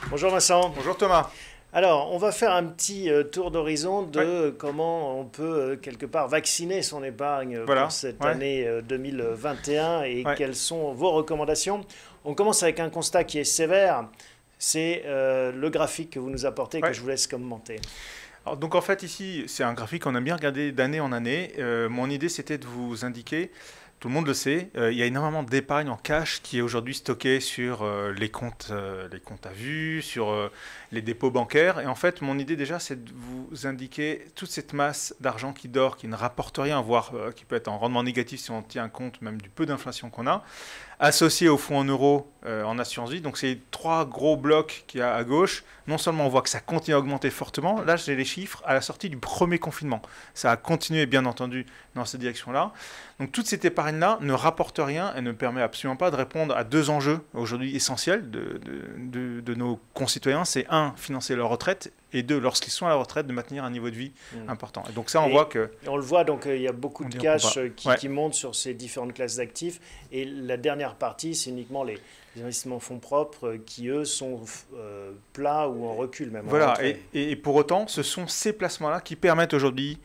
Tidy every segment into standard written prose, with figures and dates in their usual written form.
Bonjour Vincent. Bonjour Thomas. Alors, on va faire un petit tour d'horizon de comment on peut quelque part vacciner son épargne pour cette année 2021 et quelles sont vos recommandations. On commence avec un constat qui est sévère, c'est le graphique que vous nous apportez que je vous laisse commenter. Alors, donc en fait ici, c'est un graphique qu'on a bien regardé d'année en année. Mon idée c'était de vous indiquer, tout le monde le sait, il y a énormément d'épargne en cash qui est aujourd'hui stockée sur les comptes à vue, sur les dépôts bancaires. Et en fait, mon idée déjà, c'est de vous indiquer toute cette masse d'argent qui dort, qui ne rapporte rien, voire qui peut être en rendement négatif si on tient compte même du peu d'inflation qu'on a, associé au fonds en euros en assurance vie. Donc c'est trois gros blocs qu'il y a à gauche. Non seulement on voit que ça continue à augmenter fortement, là j'ai les chiffres à la sortie du premier confinement. Ça a continué bien entendu dans cette direction-là. Donc toute cette épargne-là ne rapporte rien et ne permet absolument pas de répondre à deux enjeux aujourd'hui essentiels de nos concitoyens. C'est un, financer leur retraite, et deux, lorsqu'ils sont à la retraite, de maintenir un niveau de vie important. Et donc ça, on voit que... On le voit, donc il y a beaucoup de cash qui montent sur ces différentes classes d'actifs. Et la dernière partie, c'est uniquement les investissements fonds propres qui, eux, sont plats ou en recul même. Voilà, et pour autant, ce sont ces placements-là qui permettent aujourd'hui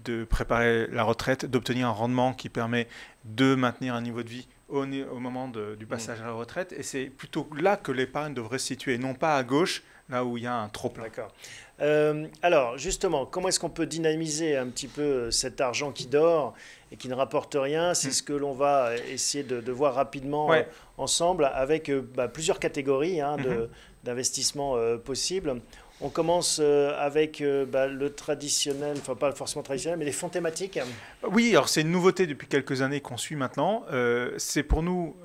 de préparer la retraite, d'obtenir un rendement qui permet de maintenir un niveau de vie au moment du passage à la retraite. Et c'est plutôt là que l'épargne devrait se situer, non pas à gauche, là où il y a un trop-plein. D'accord. Alors, justement, comment est-ce qu'on peut dynamiser un petit peu cet argent qui dort et qui ne rapporte rien? C'est ce que l'on va essayer de voir rapidement ensemble avec plusieurs catégories d'investissements possibles. On commence avec le traditionnel, enfin pas forcément traditionnel, mais les fonds thématiques. Oui, alors c'est une nouveauté depuis quelques années qu'on suit maintenant. C'est pour nous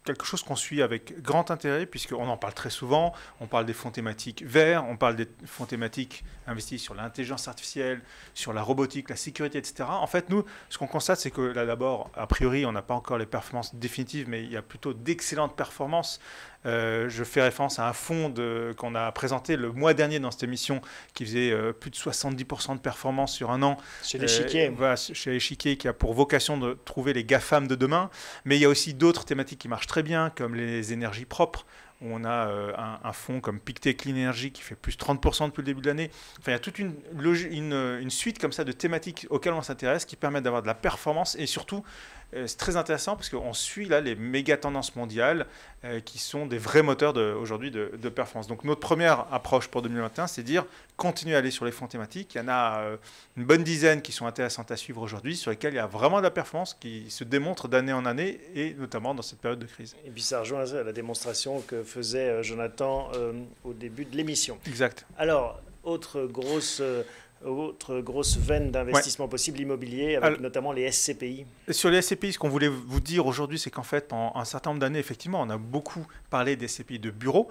quelque chose qu'on suit avec grand intérêt, puisqu'on en parle très souvent. On parle des fonds thématiques verts, on parle des fonds thématiques investis sur l'intelligence artificielle, sur la robotique, la sécurité, etc. En fait, nous, ce qu'on constate, c'est que là d'abord, a priori, on n'a pas encore les performances définitives, mais il y a plutôt d'excellentes performances. Je fais référence à un fonds qu'on a présenté le mois dernier dans cette émission qui faisait plus de 70% de performance sur un an. Chez l'Échiquier. Voilà, chez l'Échiquier, qui a pour vocation de trouver les GAFAM de demain. Mais il y a aussi d'autres thématiques qui marchent très bien, comme les énergies propres, où on a un fonds comme Pictet Clean Energy qui fait plus de 30% depuis le début de l'année. Enfin, il y a toute une suite comme ça de thématiques auxquelles on s'intéresse qui permettent d'avoir de la performance et surtout, c'est très intéressant parce qu'on suit là les méga tendances mondiales qui sont des vrais moteurs aujourd'hui de performance. Donc notre première approche pour 2021, c'est de dire continuer à aller sur les fonds thématiques. Il y en a une bonne dizaine qui sont intéressantes à suivre aujourd'hui, sur lesquelles il y a vraiment de la performance qui se démontre d'année en année et notamment dans cette période de crise. Et puis ça rejoint la démonstration que faisait Jonathan au début de l'émission. Exact. Alors, autre grosse veine d'investissement possible, l'immobilier, avec notamment les SCPI. Sur les SCPI, ce qu'on voulait vous dire aujourd'hui, c'est qu'en fait, pendant un certain nombre d'années, effectivement, on a beaucoup parlé des SCPI de bureaux.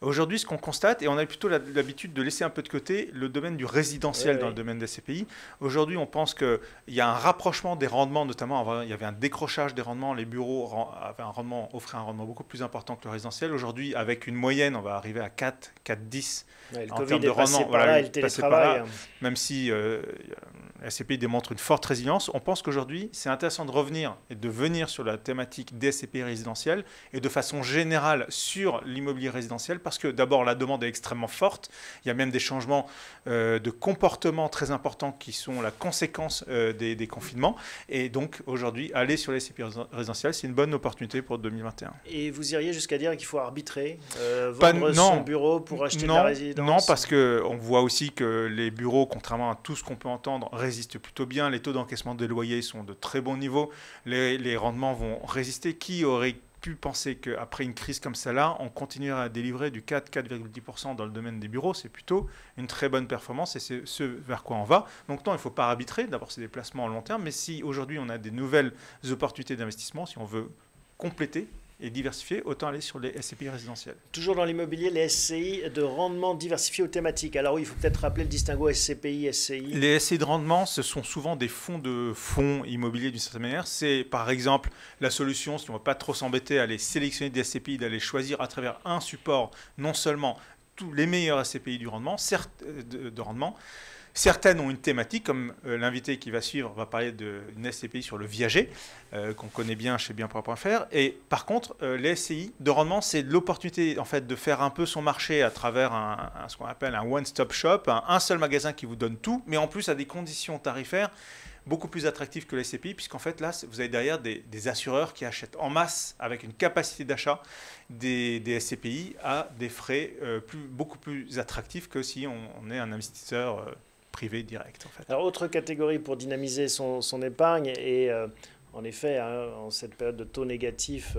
Aujourd'hui, ce qu'on constate, et on a plutôt l'habitude de laisser un peu de côté le domaine du résidentiel dans le domaine des SCPI. Aujourd'hui, on pense qu'il y a un rapprochement des rendements, notamment avant, il y avait un décrochage des rendements, les bureaux offraient un rendement beaucoup plus important que le résidentiel. Aujourd'hui, avec une moyenne, on va arriver à 4,10 en termes de rendement. Voilà, le télétravail. Même si la SCPI démontre une forte résilience, on pense qu'aujourd'hui, c'est intéressant de revenir et de venir sur la thématique des SCPI résidentielles et de façon générale sur l'immobilier résidentiel parce que d'abord, la demande est extrêmement forte. Il y a même des changements de comportement très importants qui sont la conséquence des confinements. Et donc, aujourd'hui, aller sur les SCPI résidentielles, c'est une bonne opportunité pour 2021. Et vous iriez jusqu'à dire qu'il faut arbitrer, vendre son bureau pour acheter de la résidence? Non, parce qu'on voit aussi que les bureaux, contrairement à tout ce qu'on peut entendre, résistent plutôt bien. Les taux d'encaissement des loyers sont de très bons niveaux. Les rendements vont résister. Qui aurait pu penser qu'après une crise comme celle-là, on continuerait à délivrer du 4,10% dans le domaine des bureaux? C'est plutôt une très bonne performance et c'est ce vers quoi on va. Donc non, il ne faut pas arbitrer. D'abord, c'est des placements à long terme. Mais si aujourd'hui, on a des nouvelles opportunités d'investissement, si on veut compléter et diversifiées, autant aller sur les SCPI résidentiels. Toujours dans l'immobilier, les SCI de rendement diversifiés aux thématiques. Alors oui, il faut peut-être rappeler le distinguo SCPI, SCI. Les SCI de rendement, ce sont souvent des fonds immobiliers d'une certaine manière. C'est par exemple la solution, si on ne va pas trop s'embêter à aller sélectionner des SCPI, d'aller choisir à travers un support non seulement tous les meilleurs SCPI du rendement, de rendement. Certaines ont une thématique, comme l'invité qui va suivre va parler d'une SCPI sur le viager, qu'on connaît bien chez bien.fr. Et par contre, les SCI de rendement, c'est l'opportunité en fait, de faire un peu son marché à travers ce qu'on appelle un one-stop shop, un seul magasin qui vous donne tout, mais en plus à des conditions tarifaires beaucoup plus attractives que les SCPI, puisqu'en fait là, vous avez derrière des assureurs qui achètent en masse avec une capacité d'achat des SCPI à des frais beaucoup plus attractifs que si on est un investisseur privé direct. En fait. Alors, autre catégorie pour dynamiser son épargne, et en effet, en cette période de taux négatifs,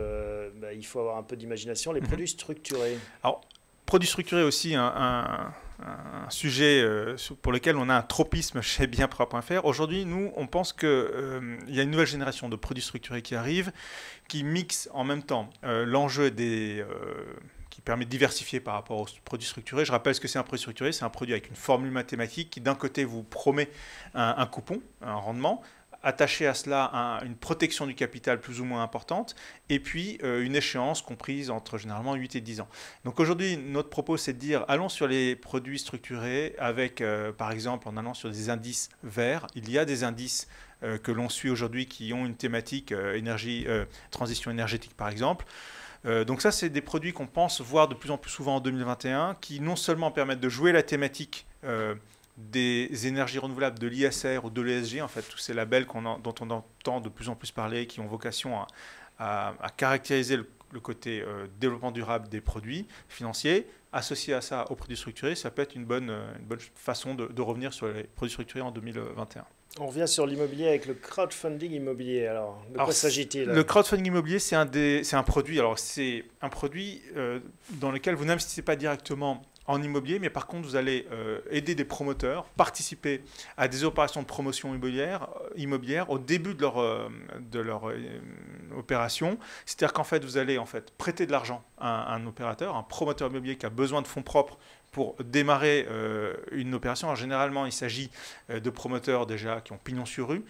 il faut avoir un peu d'imagination, les produits structurés. Alors, produits structurés aussi, un sujet pour lequel on a un tropisme chez bien.fr. Aujourd'hui, nous, on pense qu'il y a une nouvelle génération de produits structurés qui arrive, qui mixent en même temps l'enjeu qui permet de diversifier par rapport aux produits structurés. Je rappelle ce que c'est un produit structuré. C'est un produit avec une formule mathématique qui, d'un côté, vous promet un coupon, un rendement, attaché à cela une protection du capital plus ou moins importante, et puis une échéance comprise entre généralement 8 et 10 ans. Donc aujourd'hui, notre propos, c'est de dire, allons sur les produits structurés avec, par exemple, en allant sur des indices verts. Il y a des indices que l'on suit aujourd'hui qui ont une thématique transition énergétique, par exemple. Donc ça, c'est des produits qu'on pense voir de plus en plus souvent en 2021, qui non seulement permettent de jouer la thématique des énergies renouvelables, de l'ISR ou de l'ESG, en fait, tous ces labels dont on entend de plus en plus parler, qui ont vocation à caractériser le côté développement durable des produits financiers, associé à ça aux produits structurés, ça peut être une bonne façon de revenir sur les produits structurés en 2021. On revient sur l'immobilier avec le crowdfunding immobilier. Alors, de quoi s'agit-il ? Le crowdfunding immobilier, c'est un produit. Alors, c'est un produit dans lequel vous n'investissez pas directement en immobilier, mais par contre, vous allez aider des promoteurs, participer à des opérations de promotion immobilière au début de leur opération. C'est-à-dire qu'en fait, vous allez prêter de l'argent à un opérateur, un promoteur immobilier qui a besoin de fonds propres pour démarrer une opération. Alors, généralement, il s'agit de promoteurs déjà qui ont pignon sur rue.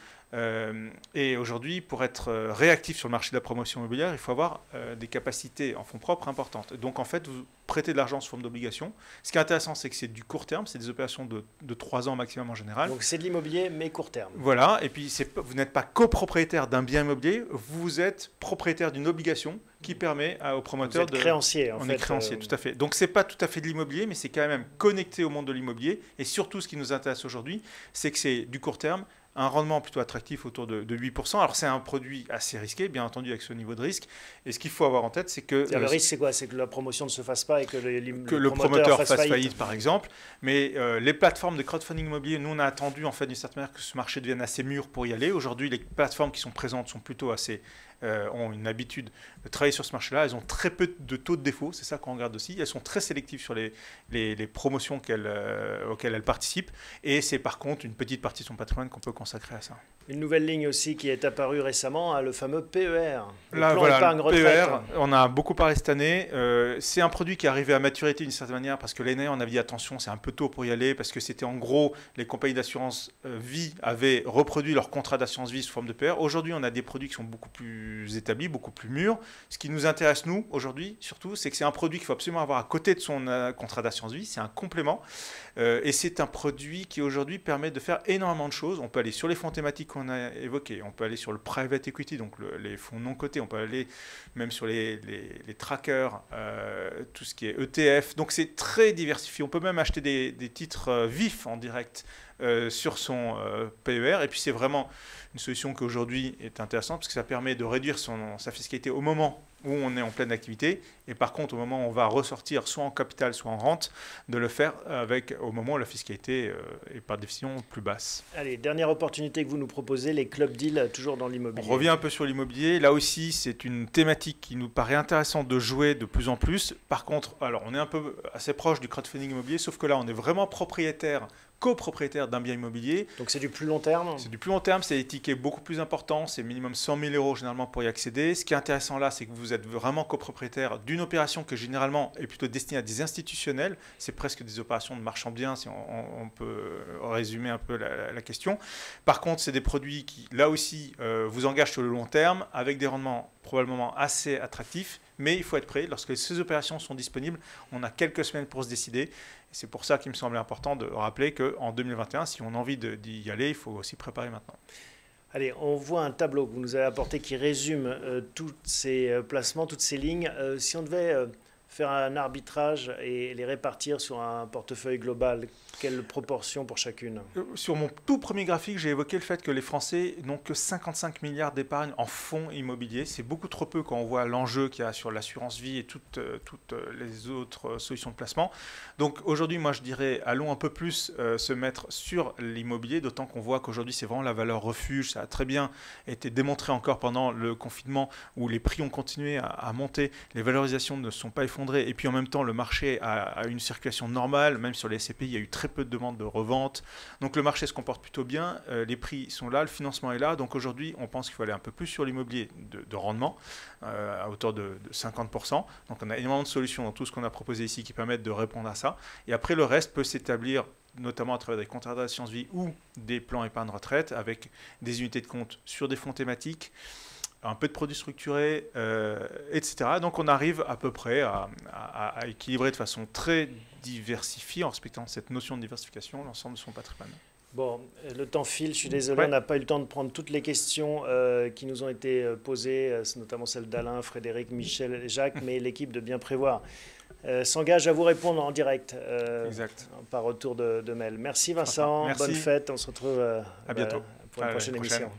Et aujourd'hui, pour être réactif sur le marché de la promotion immobilière, il faut avoir des capacités en fonds propres importantes. Donc, en fait, vous prêtez de l'argent sous forme d'obligation. Ce qui est intéressant, c'est que c'est du court terme. C'est des opérations de 3 ans maximum en général. Donc, c'est de l'immobilier, mais court terme. Voilà. Et puis, vous n'êtes pas copropriétaire d'un bien immobilier. Vous êtes propriétaire d'une obligation qui permet aux promoteurs de... créancier, On est créancier, tout à fait. Donc, ce n'est pas tout à fait de l'immobilier, mais c'est quand même connecté au monde de l'immobilier. Et surtout, ce qui nous intéresse aujourd'hui, c'est que c'est du court terme, un rendement plutôt attractif autour de 8%. Alors, c'est un produit assez risqué, bien entendu, avec ce niveau de risque. Et ce qu'il faut avoir en tête, c'est que... le risque, c'est quoi? C'est que la promotion ne se fasse pas et que le promoteur fasse faillite, par exemple. Mais les plateformes de crowdfunding immobilier, nous, on a attendu, en fait, d'une certaine manière, que ce marché devienne assez mûr pour y aller. Aujourd'hui, les plateformes qui sont présentes sont plutôt ont une habitude de travailler sur ce marché-là. Elles ont très peu de taux de défaut, c'est ça qu'on regarde aussi. Elles sont très sélectives sur les promotions auxquelles elles participent. Et c'est par contre une petite partie de son patrimoine qu'on peut consacrer à ça. Une nouvelle ligne aussi qui est apparue récemment, le fameux PER. Le PER, on a beaucoup parlé cette année. C'est un produit qui est arrivé à maturité d'une certaine manière parce que l'année, on avait dit attention, c'est un peu tôt pour y aller parce que c'était en gros, les compagnies d'assurance vie avaient reproduit leur contrat d'assurance vie sous forme de PER. Aujourd'hui, on a des produits qui sont beaucoup plus établis, beaucoup plus mûrs. Ce qui nous intéresse, nous, aujourd'hui, surtout, c'est que c'est un produit qu'il faut absolument avoir à côté de son contrat d'assurance vie. C'est un complément. Et c'est un produit qui, aujourd'hui, permet de faire énormément de choses. On peut aller sur les fonds thématiques qu'on a évoqués. On peut aller sur le private equity, donc les fonds non cotés. On peut aller même sur les trackers, tout ce qui est ETF. Donc, c'est très diversifié. On peut même acheter des titres vifs en direct sur son PER. Et puis, c'est vraiment une solution qui aujourd'hui est intéressante parce que ça permet de réduire sa fiscalité au moment où on est en pleine activité. Et par contre, au moment où on va ressortir soit en capital, soit en rente, de le faire au moment où la fiscalité est par définition plus basse. Allez, dernière opportunité que vous nous proposez, les club deals, toujours dans l'immobilier. On revient un peu sur l'immobilier. Là aussi, c'est une thématique qui nous paraît intéressante de jouer de plus en plus. Par contre, alors on est un peu assez proche du crowdfunding immobilier, sauf que là, on est vraiment propriétaire copropriétaire d'un bien immobilier. Donc c'est du plus long terme? C'est du plus long terme, c'est des tickets beaucoup plus importants, c'est minimum 100 000 euros généralement pour y accéder. Ce qui est intéressant là, c'est que vous êtes vraiment copropriétaire d'une opération que généralement est plutôt destinée à des institutionnels. C'est presque des opérations de marchand de biens, si on peut résumer un peu la question. Par contre, c'est des produits qui, là aussi, vous engagent sur le long terme avec des rendements probablement assez attractifs. Mais il faut être prêt. Lorsque ces opérations sont disponibles, on a quelques semaines pour se décider. C'est pour ça qu'il me semblait important de rappeler qu'en 2021, si on a envie d'y aller, il faut aussi préparer maintenant. Allez, on voit un tableau que vous nous avez apporté qui résume tous ces placements, toutes ces lignes. Si on devait faire un arbitrage et les répartir sur un portefeuille global, quelle proportion pour chacune? Sur mon tout premier graphique, j'ai évoqué le fait que les Français n'ont que 55 milliards d'épargne en fonds immobiliers. C'est beaucoup trop peu quand on voit l'enjeu qu'il y a sur l'assurance vie et toutes les autres solutions de placement. Donc aujourd'hui, moi je dirais, allons un peu plus se mettre sur l'immobilier, d'autant qu'on voit qu'aujourd'hui c'est vraiment la valeur refuge. Ça a très bien été démontré encore pendant le confinement où les prix ont continué à monter, les valorisations ne sont pas effondrées et puis en même temps le marché a une circulation normale, même sur les SCPI, il y a eu très peu de demandes de revente. Donc le marché se comporte plutôt bien, les prix sont là, le financement est là. Donc aujourd'hui, on pense qu'il faut aller un peu plus sur l'immobilier de rendement, à hauteur de 50%. Donc on a énormément de solutions dans tout ce qu'on a proposé ici qui permettent de répondre à ça. Et après, le reste peut s'établir notamment à travers des contrats d'assurance vie ou des plans épargne retraite avec des unités de compte sur des fonds thématiques, un peu de produits structurés, etc. Donc on arrive à peu près à équilibrer de façon très diversifiée, en respectant cette notion de diversification, l'ensemble de son patrimoine. Bon, le temps file, je suis désolé, on n'a pas eu le temps de prendre toutes les questions qui nous ont été posées, notamment celles d'Alain, Frédéric, Michel et Jacques, mais l'équipe de Bien Prévoir s'engage à vous répondre en direct par retour de mail. Merci Vincent, bonne fête, on se retrouve à bientôt pour une prochaine émission.